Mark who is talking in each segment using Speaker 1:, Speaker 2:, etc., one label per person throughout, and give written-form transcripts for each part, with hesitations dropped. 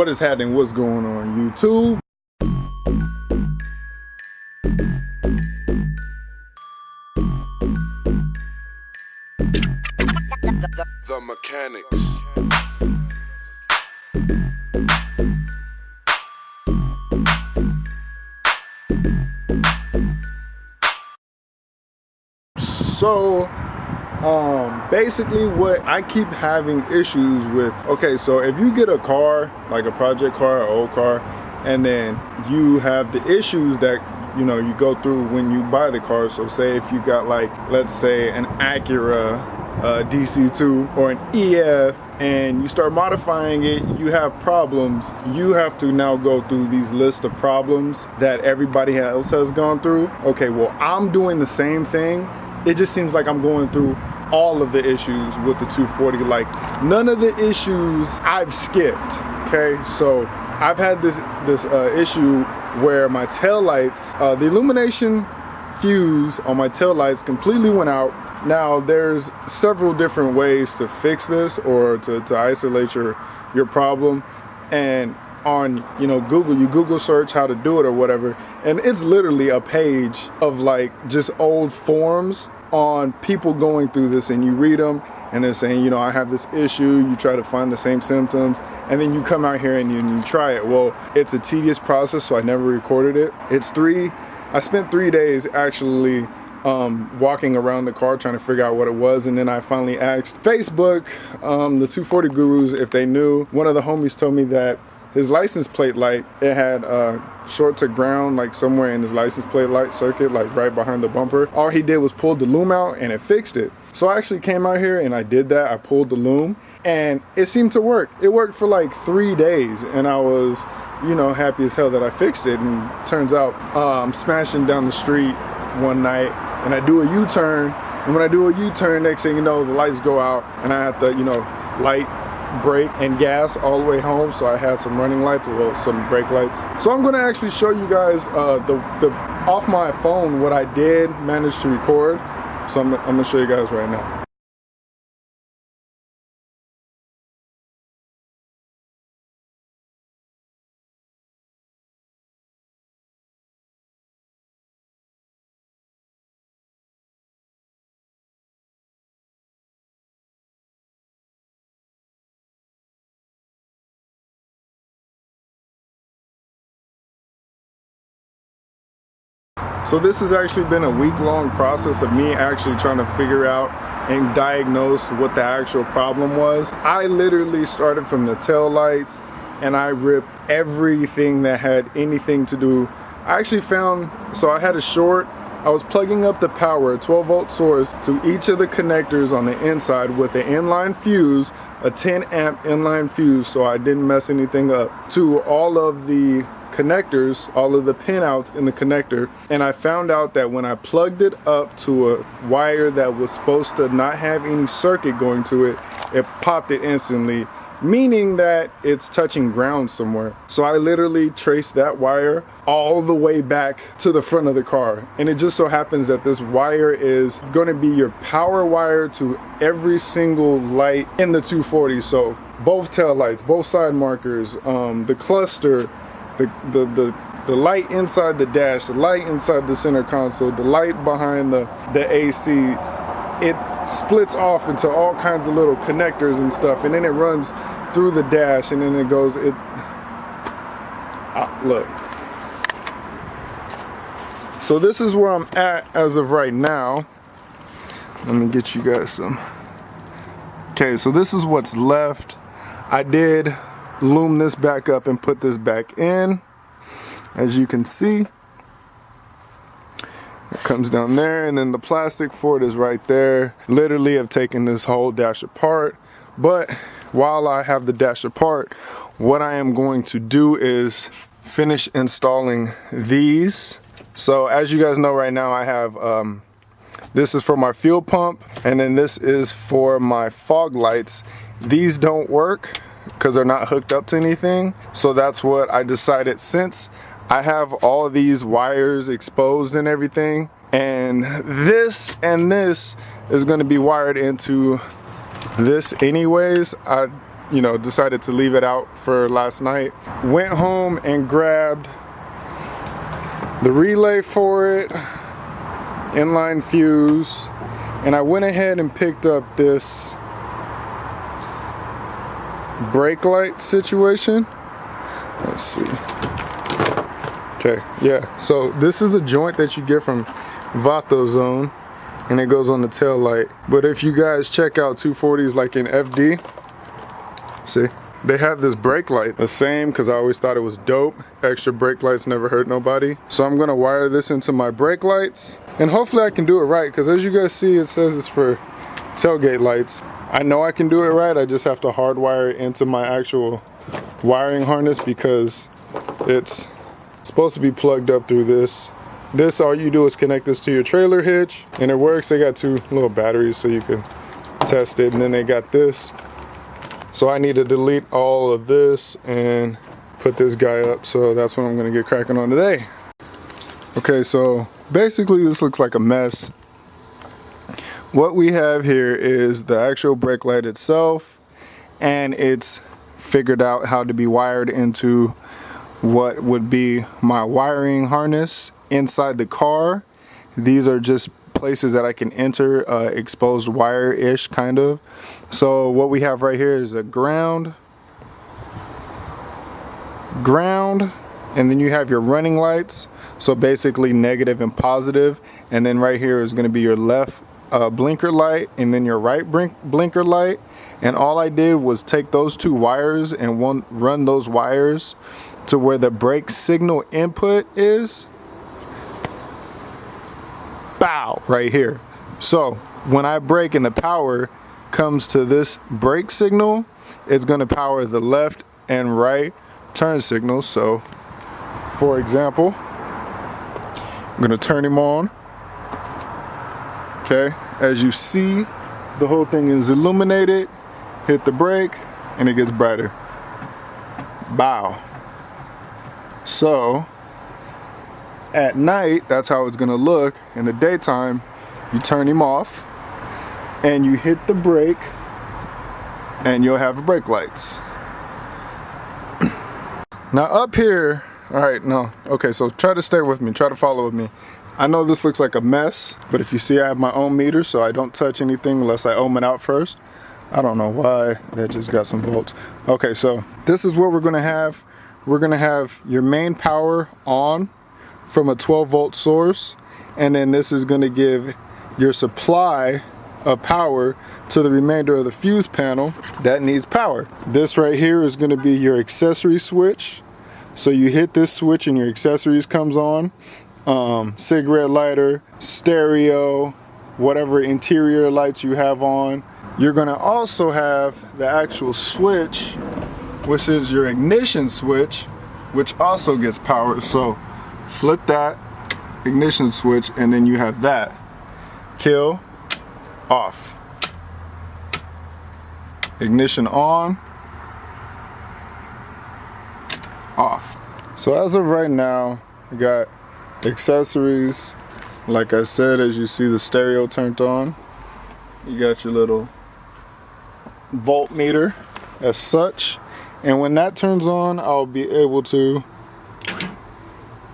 Speaker 1: What is happening? What's going on, YouTube?
Speaker 2: The mechanics.
Speaker 1: So basically what I keep having issues with, okay, so if you get a car, like a project car or old car, and then you have the issues that you go through when you buy the car. So say if you got, like, let's say an Acura DC2 or an EF, and you start modifying it, you have problems. You have to now go through these lists of problems that everybody else has gone through. Okay, well, I'm doing the same thing. It just seems like I'm going through all of the issues with the 240. Like, none of the issues I've skipped. Okay, so I've had this issue where my tail lights, the illumination fuse on my tail lights completely went out. Now there's several different ways to fix this, or to isolate your problem. And on Google, you Google search how to do it or whatever, and it's literally a page of like just old forums on people going through this, and you read them and they're saying, I have this issue. You try to find the same symptoms, and then you come out here and you try it. Well, it's a tedious process, so I never recorded it. I spent 3 days actually walking around the car trying to figure out what it was, and then I finally asked Facebook, the 240 gurus, if they knew. One of the homies told me that his license plate light, it had short to ground, like somewhere in his license plate light circuit, like right behind the bumper. All he did was pull the loom out and it fixed it. So I actually came out here and I did that. I pulled the loom and it seemed to work. It worked for like 3 days, and I was happy as hell that I fixed it. And turns out I'm smashing down the street one night and I do a U-turn, and when I do a U-turn, next thing you know, the lights go out and I have to light, brake, and gas all the way home. So I had some running lights, well, some brake lights. So I'm gonna actually show you guys the off my phone what I did manage to record. So I'm gonna show you guys right now. So this has actually been a week-long process of me actually trying to figure out and diagnose what the actual problem was. I literally started from the tail lights and I ripped everything that had anything to do. I actually found, so I had a short. I was plugging up the power, a 12-volt source, to each of the connectors on the inside with an inline fuse, a 10-amp inline fuse, so I didn't mess anything up, to all of the connectors, all of the pinouts in the connector. And I found out that when I plugged it up to a wire that was supposed to not have any circuit going to it, it popped it instantly, meaning that it's touching ground somewhere. So I literally traced that wire all the way back to the front of the car, and it just so happens that this wire is going to be your power wire to every single light in the 240. So both tail lights, both side markers, the cluster, the light inside the dash, the light inside the center console, the light behind the AC. It splits off into all kinds of little connectors and stuff, and then it runs through the dash, and then it goes, look. So this is where I'm at as of right now. Let me get you guys some. Okay, so this is what's left. I did loom this back up and put this back in. As you can see, it comes down there, and then the plastic for it is right there. Literally, I've taken this whole dash apart, but while I have the dash apart, what I am going to do is finish installing these. So as you guys know, right now I have this is for my fuel pump, and then this is for my fog lights. These don't work because they're not hooked up to anything. So that's what I decided, since I have all of these wires exposed and everything, and this is going to be wired into this anyways. I you know, decided to leave it out for last night. Went home and grabbed the relay for it, inline fuse, and I went ahead and picked up this brake light situation. Let's see. Okay, yeah, so this is the joint that you get from VatoZone, and it goes on the tail light. But if you guys check out 240s like in FD, see, they have this brake light, the same, because I always thought it was dope. Extra brake lights never hurt nobody. So I'm gonna wire this into my brake lights, and hopefully I can do it right, because as you guys see, it says it's for tailgate lights. I know I can do it right, I just have to hardwire it into my actual wiring harness, because it's supposed to be plugged up through this. This, all you do is connect this to your trailer hitch, and it works. They got 2 little batteries so you can test it, and then they got this. So I need to delete all of this and put this guy up, so that's what I'm gonna get cracking on today. Okay, so basically this looks like a mess. What we have here is the actual brake light itself, and it's figured out how to be wired into what would be my wiring harness inside the car. These are just places that I can enter exposed wire-ish kind of. So what we have right here is a ground, and then you have your running lights, so basically negative and positive, and then right here is going to be your left blinker light, and then your right blinker light. And all I did was take those 2 wires and run those wires to where the brake signal input is. Bow, right here. So when I brake and the power comes to this brake signal, it's going to power the left and right turn signals. So for example, I'm going to turn him on. Okay, as you see, the whole thing is illuminated. Hit the brake and it gets brighter. Bow. So at night, that's how it's gonna look. In the daytime, you turn him off and you hit the brake and you'll have brake lights. Now up here, all right, no, okay, so try to stay with me, try to follow with me. I know this looks like a mess, but if you see, I have my own meter, so I don't touch anything unless I ohm it out first. I don't know why, that just got some volts. Okay, so this is what we're gonna have. We're gonna have your main power on from a 12-volt source, and then this is gonna give your supply of power to the remainder of the fuse panel that needs power. This right here is gonna be your accessory switch. So you hit this switch and your accessories comes on. Cigarette lighter, stereo, whatever interior lights you have on. You're gonna also have the actual switch, which is your ignition switch, which also gets power. So flip that ignition switch and then you have that. Kill, off. Ignition on, off. So as of right now, we got accessories. Like I said, as you see the stereo turned on, you got your little voltmeter as such, and when that turns on, I'll be able to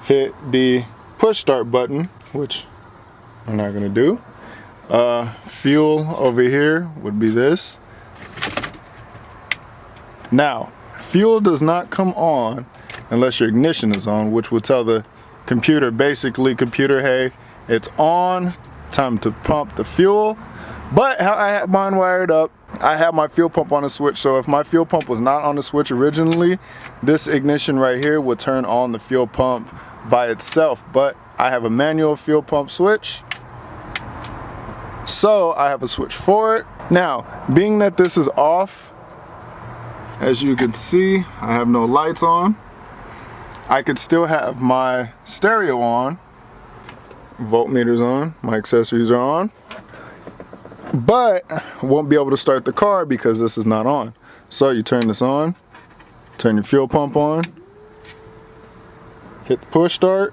Speaker 1: hit the push start button, which I'm not gonna do. Fuel over here would be this. Now, fuel does not come on unless your ignition is on, which will tell the computer, computer, hey, it's on, time to pump the fuel. But how I have mine wired up, I have my fuel pump on a switch, so if my fuel pump was not on the switch originally, this ignition right here would turn on the fuel pump by itself. But I have a manual fuel pump switch, so I have a switch for it. Now, being that this is off, as you can see, I have no lights on. I could still have my stereo on, voltmeters on, my accessories are on, but won't be able to start the car because this is not on. So you turn this on, turn your fuel pump on, hit the push start,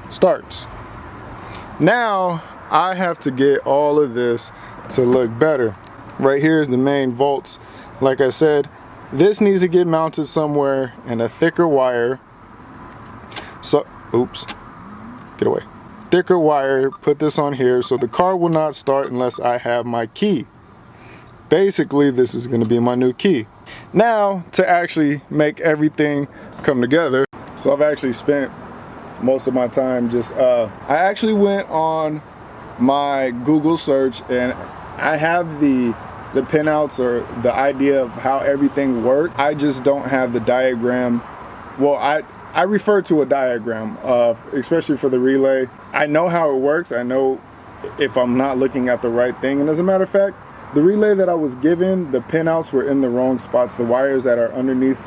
Speaker 1: starts. Now I have to get all of this to look better. right here is the main volts. Like I said, this needs to get mounted somewhere in a thicker wire. So, oops, get away. Thicker wire, put this on here so the car will not start unless I have my key. Basically, this is gonna be my new key. Now, to actually make everything come together, so I've actually spent most of my time just, I actually went on my Google search and I have the pinouts or the idea of how everything works. I just don't have the diagram. Well, I refer to a diagram, especially for the relay. I know how it works. I know if I'm not looking at the right thing. And as a matter of fact, the relay that I was given, the pinouts were in the wrong spots. The wires that are underneath,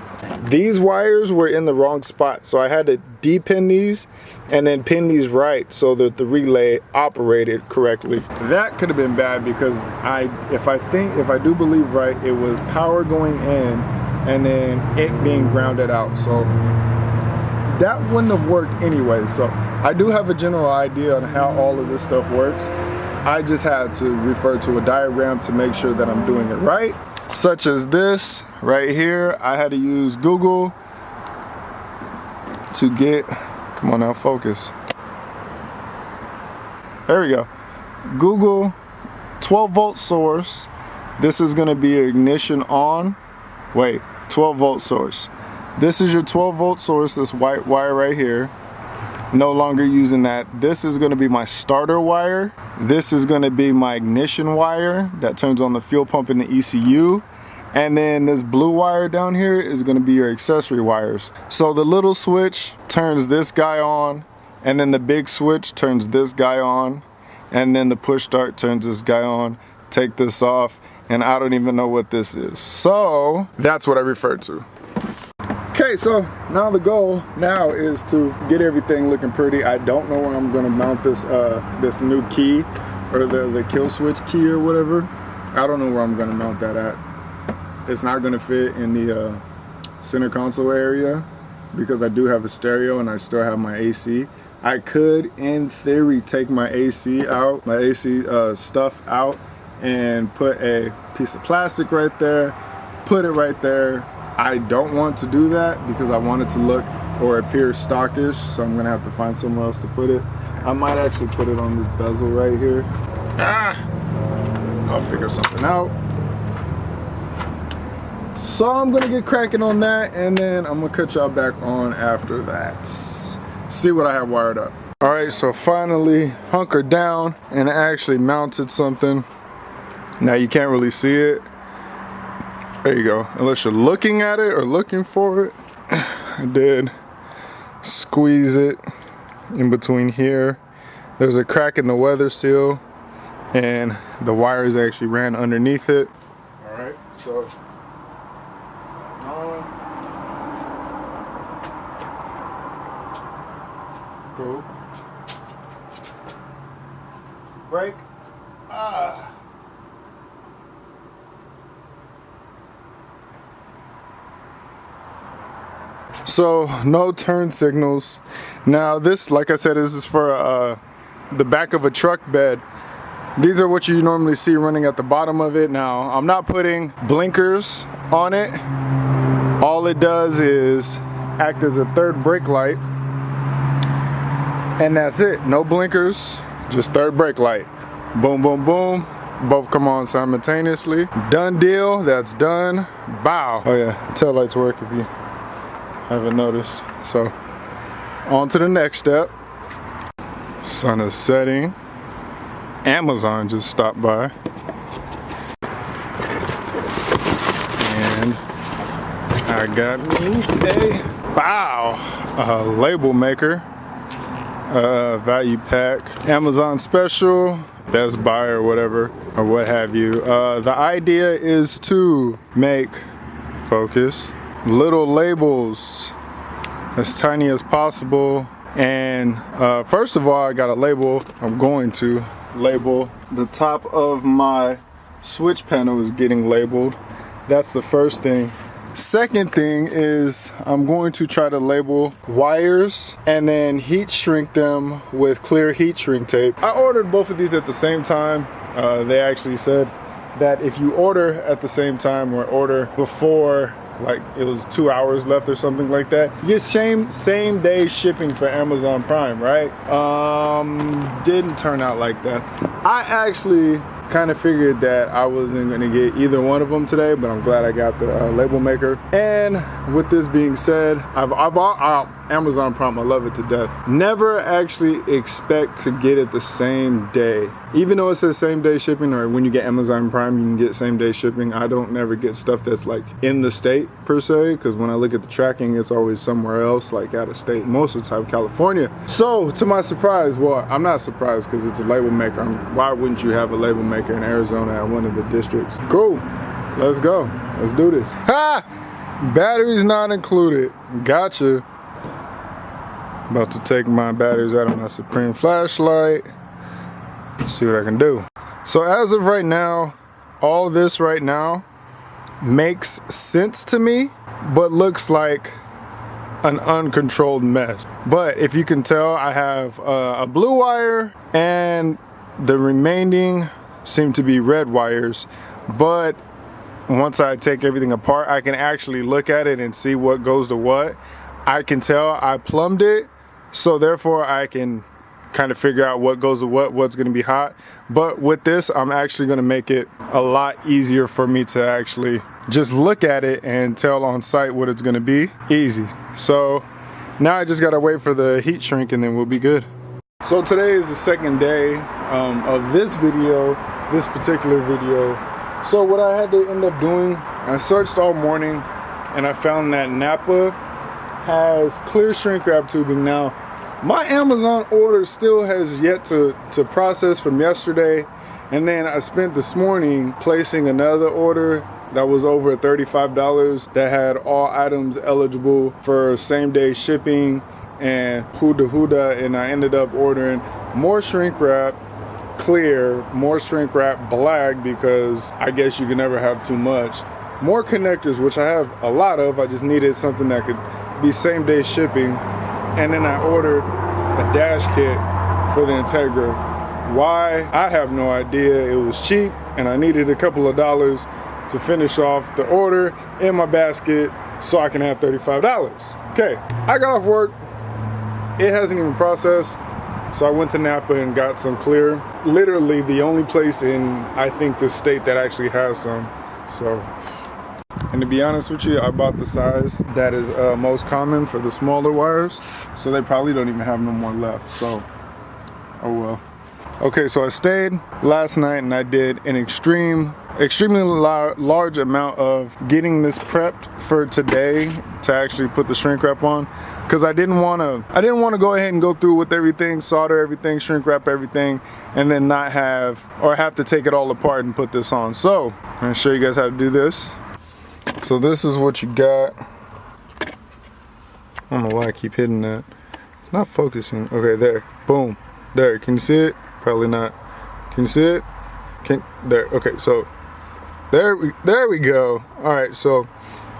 Speaker 1: these wires were in the wrong spot. So I had to de-pin these and then pin these right so that the relay operated correctly. That could have been bad because if I do believe right, it was power going in and then it being grounded out. So that wouldn't have worked anyway. So I do have a general idea on how all of this stuff works. I just had to refer to a diagram to make sure that I'm doing it right. Such as this right here, I had to use Google to get, come on now, focus. There we go. Google 12 volt source. This is gonna be ignition on. Wait, 12 volt source. This is your 12 volt source, this white wire right here. No longer using that. This is gonna be my starter wire. This is gonna be my ignition wire that turns on the fuel pump in the ECU. And then this blue wire down here is gonna be your accessory wires. So the little switch turns this guy on, and then the big switch turns this guy on, and then the push start turns this guy on. Take this off, and I don't even know what this is. So that's what I refer to. Okay, so now the goal now is to get everything looking pretty. I don't know where I'm gonna mount this this new key or the kill switch key or whatever. I don't know where I'm gonna mount that at. It's not gonna fit in the center console area because I do have a stereo and I still have my AC. I could, in theory, take my AC out, my AC stuff out, and put a piece of plastic right there, put it right there. I don't want to do that because I want it to look or appear stockish, so I'm gonna have to find somewhere else to put it. I might actually put it on this bezel right here. I'll figure something out. So I'm gonna get cracking on that, and then I'm gonna cut y'all back on after that. See what I have wired up. All right, so finally hunkered down and actually mounted something. Now you can't really see it. There you go, unless you're looking at it or looking for it. I did squeeze it in between here. There's a crack in the weather seal and the wires actually ran underneath it. All right, so cool. Brake. So no turn signals. Now this, like I said, this is for the back of a truck bed. These are what you normally see running at the bottom of it. Now I'm not putting blinkers on it. All it does is act as a third brake light, and that's it. No blinkers, just third brake light. Boom, boom, boom. Both come on simultaneously. Done deal. That's done. Bow. Oh yeah, tail lights work if you haven't noticed. So on to the next step. Sun is setting. Amazon just stopped by, and I got me a label maker, value pack, Amazon special, Best Buy or whatever, or what have you. The idea is to make, focus, little labels as tiny as possible. And first of all, I got a label. I'm going to label the top of my switch panel is getting labeled. That's the first thing. Second thing is I'm going to try to label wires and then heat shrink them with clear heat shrink tape. I ordered both of these at the same time. They actually said that if you order at the same time or order before, like it was 2 hours left or something like that, you get same day shipping for Amazon Prime, right? Didn't turn out like that. I actually kind of figured that I wasn't going to get either one of them today, but I'm glad I got the label maker. And with this being said, Amazon Prime, I love it to death. Never actually expect to get it the same day. Even though it says same day shipping, or when you get Amazon Prime, you can get same day shipping. I don't never get stuff that's like in the state per se, because when I look at the tracking, it's always somewhere else, like out of state, most of the time California. So to my surprise, well, I'm not surprised because it's a label maker. Why wouldn't you have a label maker in Arizona at one of the districts? Cool, let's go, let's do this. Ha! Batteries not included, gotcha. About to take my batteries out of my Supreme flashlight. See what I can do. So as of right now, all this right now makes sense to me, but looks like an uncontrolled mess. But if you can tell, I have a blue wire and the remaining seem to be red wires. But once I take everything apart, I can actually look at it and see what goes to what. I can tell I plumbed it, so therefore I can kind of figure out what goes to what's going to be hot. But with this, I'm actually going to make it a lot easier for me to actually just look at it and tell on site what it's going to be. Easy. So now I just got to wait for the heat shrink and then we'll be good. So today is the second day of this video, this particular video. So what I had to end up doing, I searched all morning and I found that Napa has clear shrink wrap tubing. Now, my Amazon order still has yet to process from yesterday, and then I spent this morning placing another order that was over $35 that had all items eligible for same day shipping and huda, and I ended up ordering more shrink wrap clear, more shrink wrap black, because I guess you can never have too much, more connectors, which I have a lot of. I just needed something that could be same day shipping. And then I ordered a dash kit for the Integra. Why? I have no idea. It was cheap and I needed a couple of dollars to finish off the order in my basket so I can have $35. Okay, I got off work. It hasn't even processed. So I went to Napa and got some clear. Literally the only place in, I think, the state that actually has some. So, and to be honest with you, I bought the size that is most common for the smaller wires. So they probably don't even have no more left. So, oh well. Okay, so I stayed last night and I did an extremely large amount of getting this prepped for today to actually put the shrink wrap on, because I didn't want to go ahead and go through with everything, solder everything, shrink wrap everything, and then not have to take it all apart and put this on. So I'm gonna show you guys how to do this. So this is what you got. I don't know why I keep hitting that. It's not focusing. Okay, there, boom, there. Can you see it? Probably not. Can you see it? There. Okay, so there we go. All right, so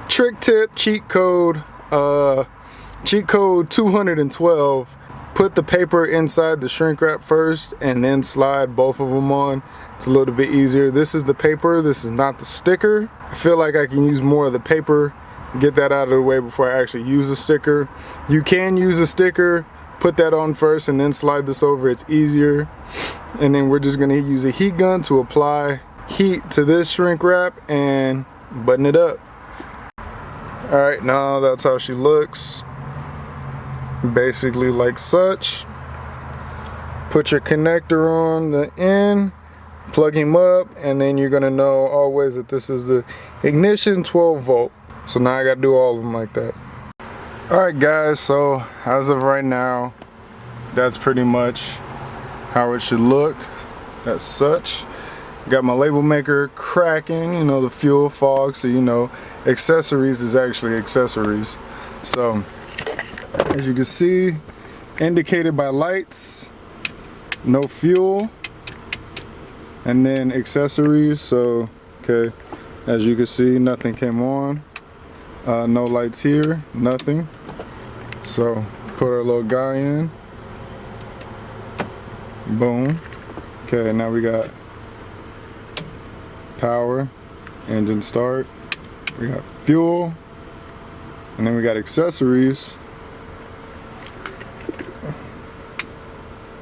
Speaker 1: trick tip, cheat code 212. Put the paper inside the shrink wrap first and then slide both of them on. It's a little bit easier. This is the paper, this is not the sticker. I feel like I can use more of the paper, get that out of the way before I actually use the sticker. You can use a sticker, put that on first and then slide this over, it's easier. And then we're just gonna use a heat gun to apply heat to this shrink wrap and button it up. All right, now that's how she looks. Basically like such. Put your connector on the end, plug him up, and then you're gonna know always that this is the ignition 12 volt. So now I gotta do all of them like that. All right guys, so as of right now, that's pretty much how it should look as such. Got my label maker cracking, you know, the fuel fog, so you know accessories is actually accessories. So as you can see, indicated by lights, no fuel, and then accessories. So okay, as you can see, nothing came on, no lights here, nothing. So put our little guy in, boom. Okay, now we got power, engine start. We got fuel, and then we got accessories.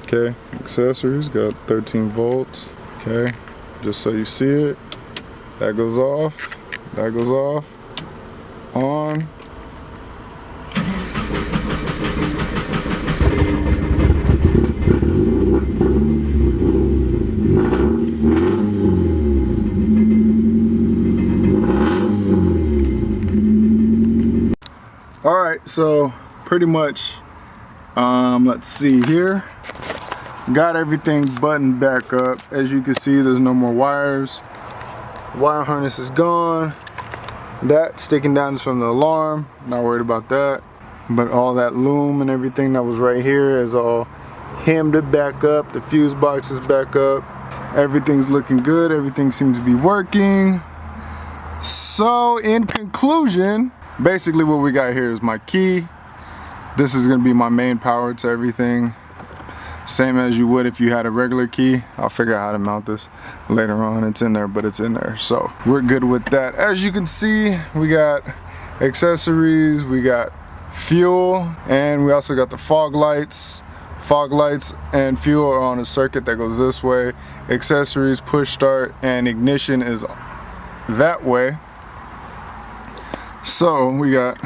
Speaker 1: Okay, accessories got 13 volts. Okay, just so you see it, that goes off, that goes off, on. All right, so pretty much, let's see here. Got everything buttoned back up. As you can see, there's no more wires. Wire harness is gone. That sticking down is from the alarm. Not worried about that. But all that loom and everything that was right here is all hemmed it back up. The fuse box is back up. Everything's looking good. Everything seems to be working. So in conclusion, basically what we got here is my key. This is gonna be my main power to everything. Same as you would if you had a regular key. I'll figure out how to mount this later on. It's in there, but it's in there. So we're good with that. As you can see, we got accessories, we got fuel, and we also got the fog lights. Fog lights and fuel are on a circuit that goes this way. Accessories, push start, and ignition is that way. So we got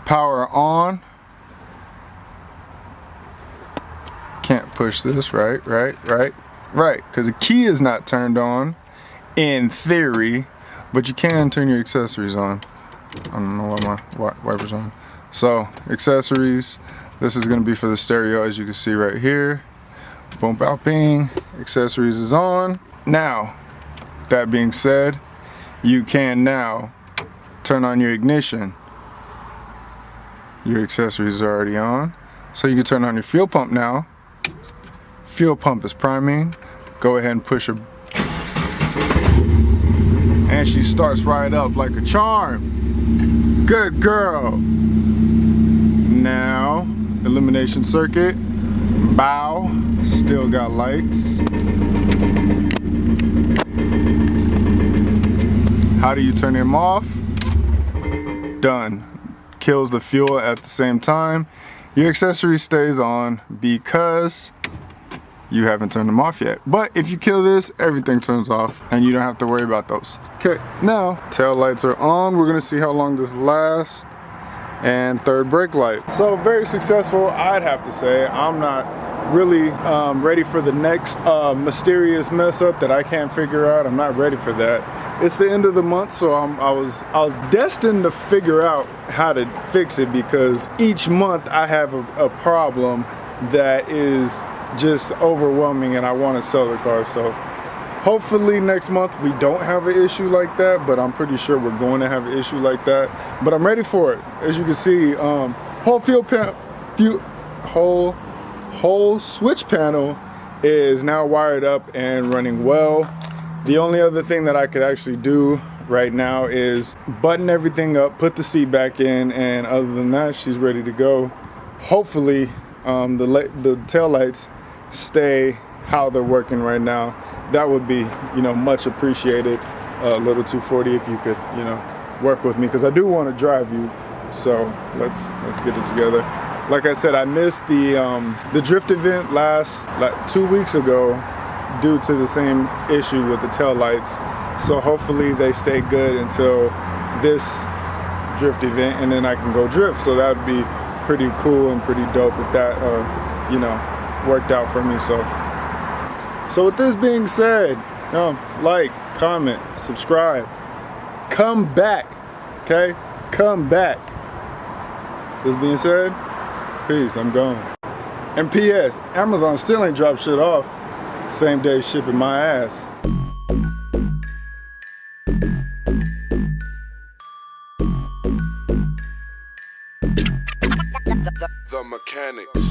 Speaker 1: power on. Can't push this, right, because the key is not turned on in theory, but you can turn your accessories on. I don't know why my wiper's on. So accessories, this is going to be for the stereo, as you can see right here. Boom, bow, ping. Accessories is on. Now, that being said, you can now turn on your ignition. Your accessories are already on, so you can turn on your fuel pump now. Fuel pump is priming. Go ahead and push her, and she starts right up like a charm. Good girl. Now, illumination circuit. Bow, still got lights. How do you turn them off? Done. Kills the fuel at the same time. Your accessory stays on because you haven't turned them off yet. But if you kill this, everything turns off and you don't have to worry about those. Okay, now tail lights are on. We're gonna see how long this lasts. And third brake light. So very successful, I'd have to say. I'm not really ready for the next mysterious mess up that I can't figure out. I'm not ready for that. It's the end of the month, so I was destined to figure out how to fix it, because each month I have a problem that is just overwhelming and I want to sell the car. So hopefully next month we don't have an issue like that, but I'm pretty sure we're going to have an issue like that. But I'm ready for it. As you can see, whole switch panel is now wired up and running well. The only other thing that I could actually do right now is button everything up, put the seat back in, and other than that, she's ready to go. Hopefully the tail lights stay how they're working right now. That would be, much appreciated. Little 240, if you could, work with me, because I do want to drive you. So let's get it together. Like I said, I missed the drift event like 2 weeks ago due to the same issue with the tail lights. So hopefully they stay good until this drift event, and then I can go drift. So that would be pretty cool and pretty dope if that worked out for me. So with this being said, like, comment, subscribe, come back, okay? Come back. This being said, peace, I'm gone. And P.S., Amazon still ain't dropped shit off. Same day shipping my ass.
Speaker 2: The mechanics.